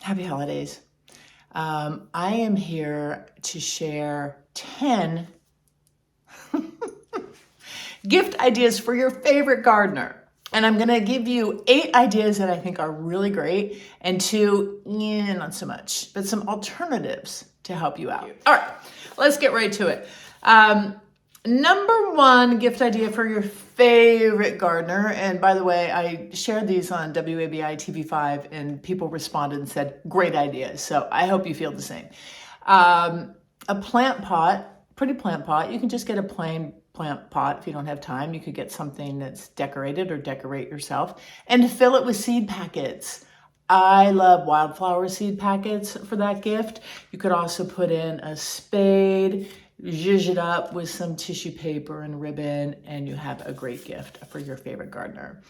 Happy holidays. I am here to share 10 gift ideas for your favorite gardener. And I'm going to give you 8 ideas that I think are really great and 2, not so much, but some alternatives to help you out. All right, let's get right to it. Number 1 gift idea for your favorite gardener. And by the way, I shared these on WABI TV5 and people responded and said, great ideas. So I hope you feel the same. A plant pot, pretty plant pot. You can just get a plain plant pot if you don't have time. You could get something that's decorated or decorate yourself and fill it with seed packets. I love wildflower seed packets for that gift. You could also put in a spade, zhuzh it up with some tissue paper and ribbon, and you have a great gift for your favorite gardener.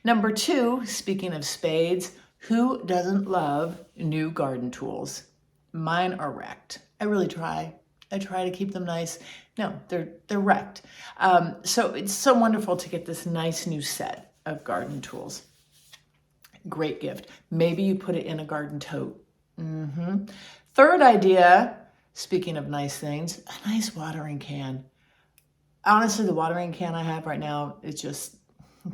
Number 2, speaking of spades, who doesn't love new garden tools? Mine are wrecked. I really try. I try to keep them nice. No, they're wrecked. So it's so wonderful to get this nice new set of garden tools. Great gift. Maybe you put it in a garden tote. Third idea, speaking of nice things, a nice watering can. Honestly, the watering can I have right now, it just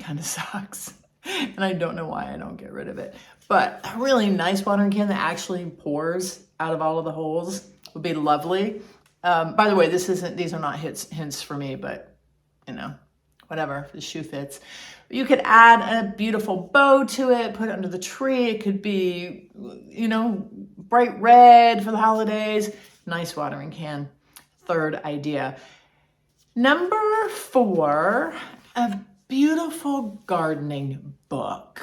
kind of sucks. And I don't know why I don't get rid of it. But a really nice watering can that actually pours out of all of the holes would be lovely. By the way, these are not hints for me, but you know, whatever, the shoe fits. You could add a beautiful bow to it, put it under the tree. It could be, you know, bright red for the holidays. Nice watering can. Third idea. Number 4, a beautiful gardening book.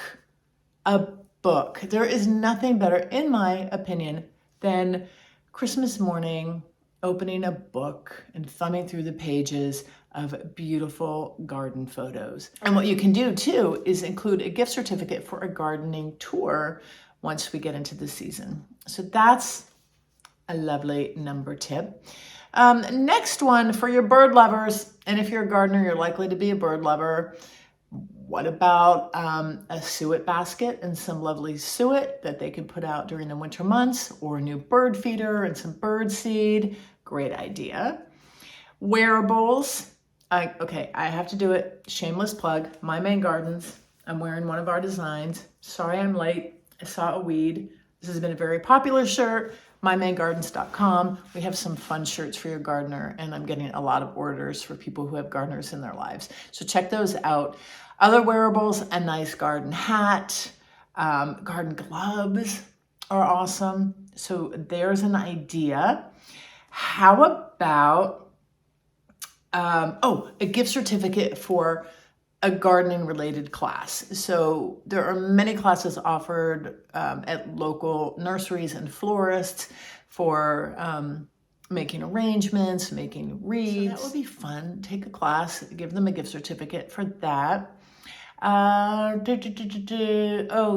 A book. There is nothing better, in my opinion, than Christmas morning opening a book and thumbing through the pages of beautiful garden photos. And what you can do too is include a gift certificate for a gardening tour once we get into the season. So that's a lovely number tip. Next one for your bird lovers, and if you're a gardener, you're likely to be a bird lover. What about a suet basket and some lovely suet that they can put out during the winter months, or a new bird feeder and some bird seed? Great idea. Wearables. Okay, I have to do it. Shameless plug. My Maine Gardens. I'm wearing one of our designs. Sorry I'm late. I saw a weed. This has been a very popular shirt. MyMainGardens.com. We have some fun shirts for your gardener, and I'm getting a lot of orders for people who have gardeners in their lives. So check those out. Other wearables, a nice garden hat, garden gloves are awesome. So there's an idea. How about, a gift certificate for a gardening related class. So there are many classes offered at local nurseries and florists for making arrangements, making wreaths. So that would be fun. Take a class, give them a gift certificate for that. Oh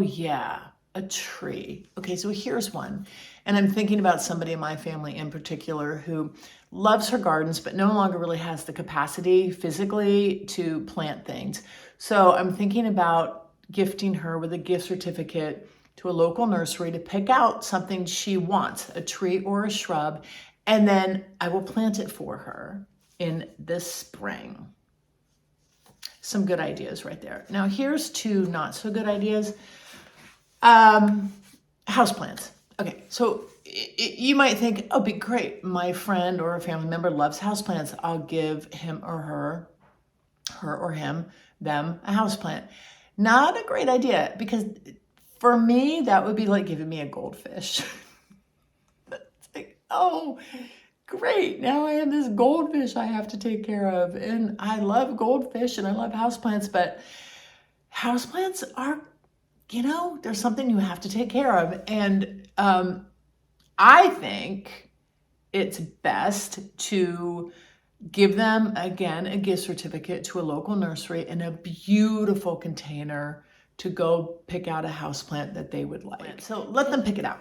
yeah, a tree. Okay, so here's one. And I'm thinking about somebody in my family in particular who loves her gardens, but no longer really has the capacity physically to plant things. So I'm thinking about gifting her with a gift certificate to a local nursery to pick out something she wants, a tree or a shrub, and then I will plant it for her in the spring. Some good ideas right there. Now here's 2 not so good ideas. Houseplants. Okay, so you might think, oh, be great. My friend or a family member loves houseplants. I'll give him or them a houseplant. Not a great idea, because for me, that would be like giving me a goldfish. It's like, oh, great. Now I have this goldfish I have to take care of. And I love goldfish and I love houseplants, but houseplants are, you know, there's something you have to take care of. And I think it's best to give them, again, a gift certificate to a local nursery in a beautiful container to go pick out a houseplant that they would like. So let them pick it out.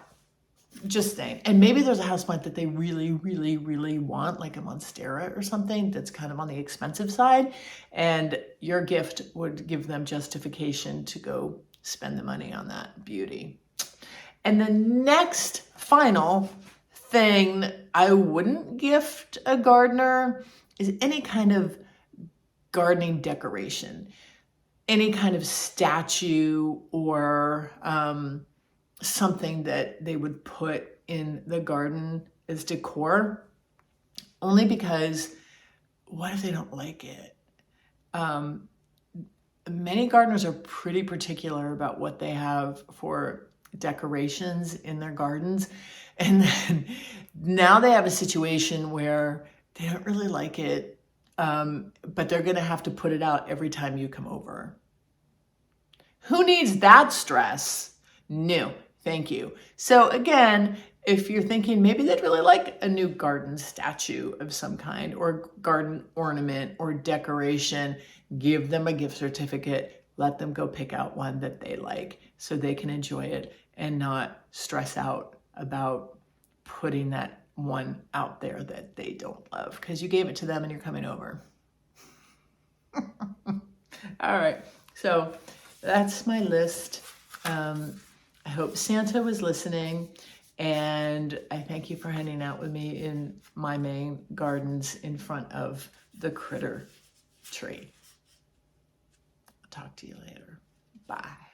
Just saying. And maybe there's a houseplant that they really, really, really want, like a monstera or something that's kind of on the expensive side. And your gift would give them justification to go spend the money on that beauty. And the next final thing I wouldn't gift a gardener is any kind of gardening decoration, any kind of statue or something that they would put in the garden as decor, only because what if they don't like it? Many gardeners are pretty particular about what they have for decorations in their gardens. And then now they have a situation where they don't really like it, but they're going to have to put it out every time you come over. Who needs that stress? No, thank you. So again, if you're thinking maybe they'd really like a new garden statue of some kind or garden ornament or decoration, give them a gift certificate. Let them go pick out one that they like so they can enjoy it and not stress out about putting that one out there that they don't love because you gave it to them and you're coming over. All right, so that's my list. I hope Santa was listening, and I thank you for hanging out with me in my main gardens in front of the critter tree. I'll talk to you later. Bye.